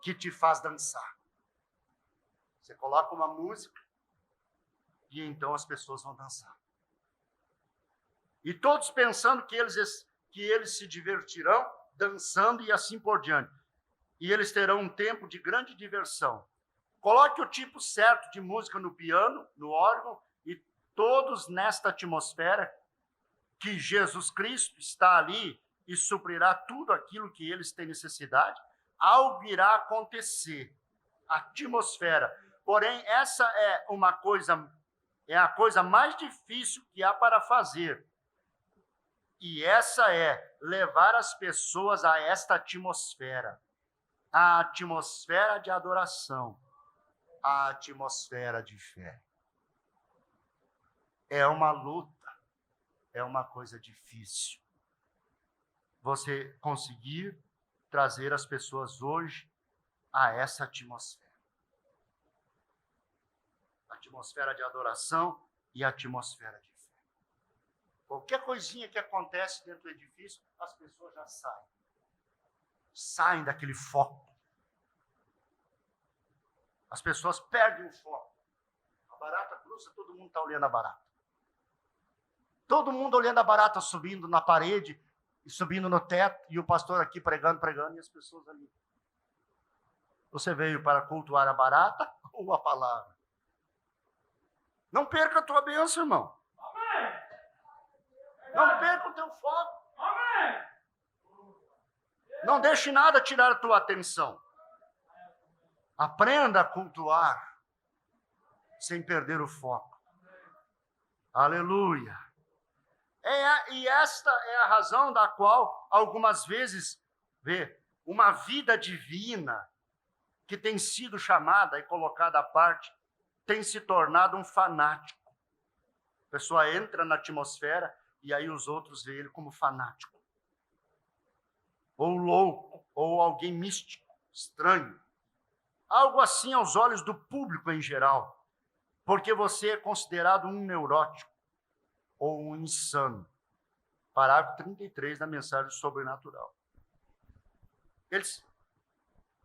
[SPEAKER 1] que te faz dançar. Você coloca uma música e então as pessoas vão dançar. E todos pensando que que eles se divertirão dançando e assim por diante. E eles terão um tempo de grande diversão. Coloque o tipo certo de música no piano, no órgão, e todos nesta atmosfera que Jesus Cristo está ali e suprirá tudo aquilo que eles têm necessidade, algo irá acontecer. Atmosfera. Porém, essa é a coisa mais difícil que há para fazer. E essa é levar as pessoas a esta atmosfera. A atmosfera de adoração. A atmosfera de fé. É uma luta. É uma coisa difícil. Você conseguir trazer as pessoas hoje a essa atmosfera. Atmosfera de adoração e atmosfera de fé. Qualquer coisinha que acontece dentro do edifício, as pessoas já saem. Saem daquele foco. As pessoas perdem o foco. A barata cruza, todo mundo está olhando a barata. Todo mundo olhando a barata subindo na parede e subindo no teto, e o pastor aqui pregando, e as pessoas ali. Você veio para cultuar a barata ou a palavra? Não perca a tua bênção, irmão.
[SPEAKER 2] Amém.
[SPEAKER 1] Não perca o teu foco.
[SPEAKER 2] Amém.
[SPEAKER 1] Não deixe nada tirar a tua atenção. Aprenda a cultuar sem perder o foco. Aleluia. E esta é a razão da qual, algumas vezes, uma vida divina que tem sido chamada e colocada à parte, tem se tornado um fanático. A pessoa entra na atmosfera e aí os outros veem ele como fanático. Ou louco, ou alguém místico, estranho. Algo assim aos olhos do público em geral. Porque você é considerado um neurótico ou um insano. Parágrafo 33 da mensagem sobrenatural.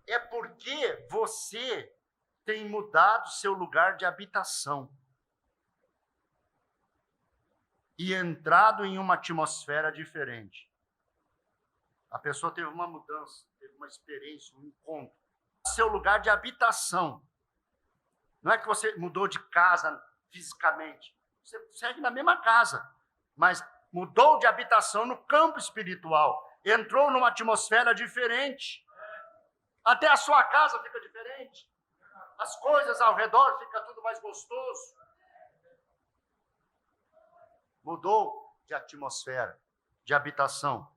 [SPEAKER 1] É porque você tem mudado seu lugar de habitação e entrado em uma atmosfera diferente. A pessoa teve uma mudança, teve uma experiência, um encontro. Seu lugar de habitação. Não é que você mudou de casa fisicamente. Você segue na mesma casa, mas mudou de habitação no campo espiritual. Entrou numa atmosfera diferente. Até a sua casa fica diferente. As coisas ao redor ficam tudo mais gostoso. Mudou de atmosfera, de habitação.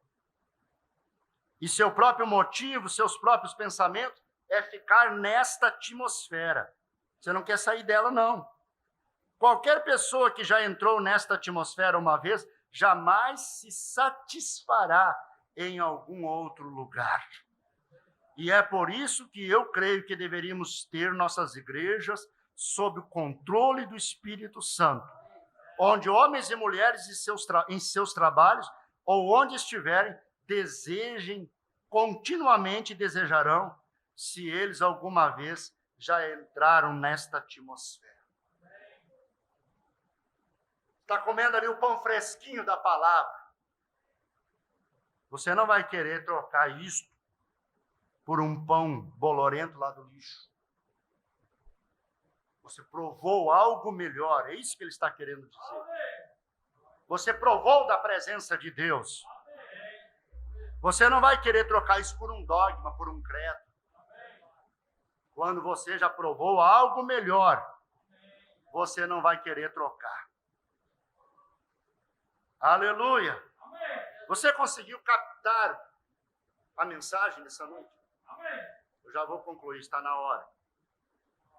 [SPEAKER 1] E seu próprio motivo, seus próprios pensamentos é ficar nesta atmosfera. Você não quer sair dela, não. Qualquer pessoa que já entrou nesta atmosfera uma vez, jamais se satisfará em algum outro lugar. E é por isso que eu creio que deveríamos ter nossas igrejas sob o controle do Espírito Santo, onde homens e mulheres em seus trabalhos, ou onde estiverem, continuamente desejarão, se eles alguma vez já entraram nesta atmosfera. Está comendo ali o pão fresquinho da palavra. Você não vai querer trocar isto por um pão bolorento lá do lixo. Você provou algo melhor, é isso que ele está querendo dizer. Você provou da presença de Deus. Você não vai querer trocar isso por um dogma, por um credo. Quando você já provou algo melhor, você não vai querer trocar. Aleluia! Você conseguiu captar a mensagem dessa noite? Eu já vou concluir, está na hora.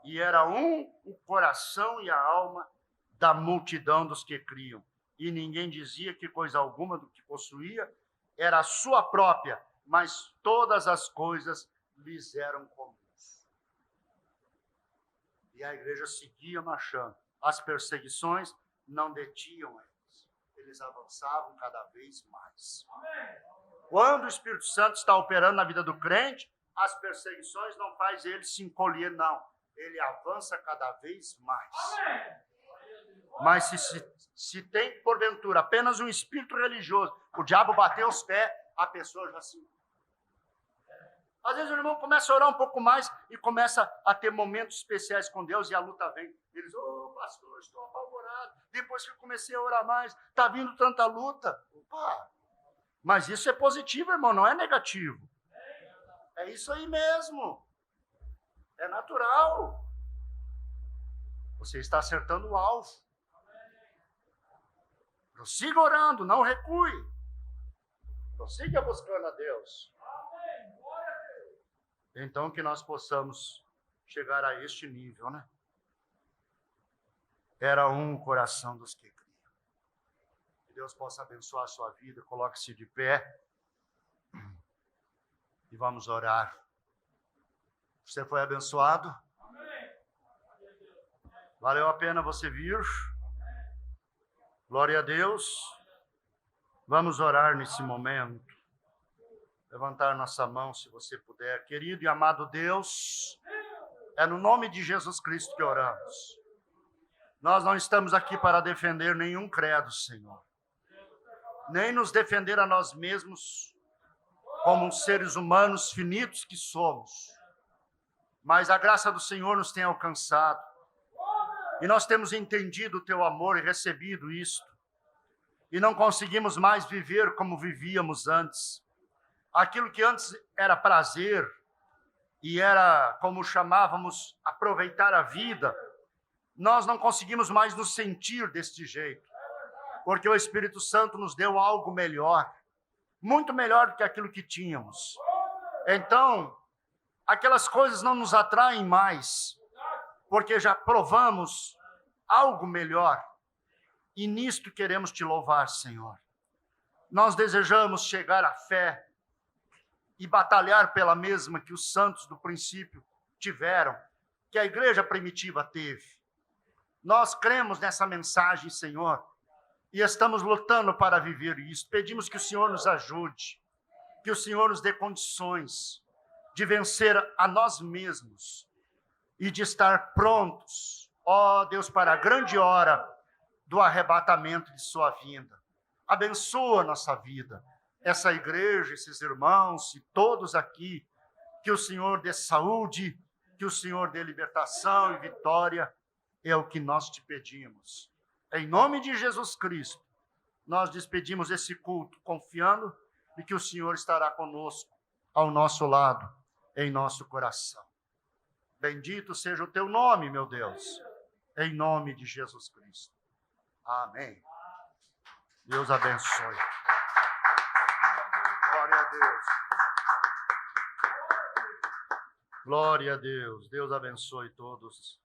[SPEAKER 1] E era o coração e a alma da multidão dos que criam. E ninguém dizia que coisa alguma do que possuía era a sua própria, mas todas as coisas lhes eram comuns. E a igreja seguia marchando. As perseguições não detinham eles. Eles avançavam cada vez mais. Quando o Espírito Santo está operando na vida do crente, as perseguições não faz ele se encolher, não. Ele avança cada vez mais. Mas se tem, porventura, apenas um espírito religioso, o diabo bateu os pés, a pessoa já se... Às vezes o irmão começa a orar um pouco mais e começa a ter momentos especiais com Deus e a luta vem. Eles, pastor, estou apavorado. Depois que eu comecei a orar mais, está vindo tanta luta. Opa! Mas isso é positivo, irmão, não é negativo. É isso aí mesmo. É natural. Você está acertando o alvo. Prossiga orando, não recue. Prossiga buscando a Deus. Então que nós possamos chegar a este nível, né? Era um coração dos que criam. Que Deus possa abençoar a sua vida. Coloque-se de pé. E vamos orar. Você foi abençoado? Valeu a pena você vir? Glória a Deus. Vamos orar nesse momento. Levantar nossa mão, se você puder. Querido e amado Deus, é no nome de Jesus Cristo que oramos. Nós não estamos aqui para defender nenhum credo, Senhor. Nem nos defender a nós mesmos, como seres humanos finitos que somos. Mas a graça do Senhor nos tem alcançado. E nós temos entendido o teu amor e recebido isto. E não conseguimos mais viver como vivíamos antes. Aquilo que antes era prazer e era, como chamávamos, aproveitar a vida, nós não conseguimos mais nos sentir deste jeito, porque o Espírito Santo nos deu algo melhor, muito melhor do que aquilo que tínhamos. Então, aquelas coisas não nos atraem mais, porque já provamos algo melhor, e nisto queremos te louvar, Senhor. Nós desejamos chegar à fé, e batalhar pela mesma que os santos do princípio tiveram, que a igreja primitiva teve. Nós cremos nessa mensagem, Senhor, e estamos lutando para viver isso. Pedimos que o Senhor nos ajude, que o Senhor nos dê condições de vencer a nós mesmos e de estar prontos, ó Deus, para a grande hora do arrebatamento de sua vinda. Abençoa a nossa vida, essa igreja, esses irmãos e todos aqui, que o Senhor dê saúde, que o Senhor dê libertação e vitória, é o que nós te pedimos. Em nome de Jesus Cristo, nós despedimos esse culto, confiando em que o Senhor estará conosco, ao nosso lado, em nosso coração. Bendito seja o teu nome, meu Deus, em nome de Jesus Cristo. Amém. Deus abençoe. Glória a Deus. Glória a Deus. Deus abençoe todos.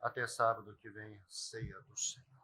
[SPEAKER 1] Até sábado que vem, ceia do Senhor.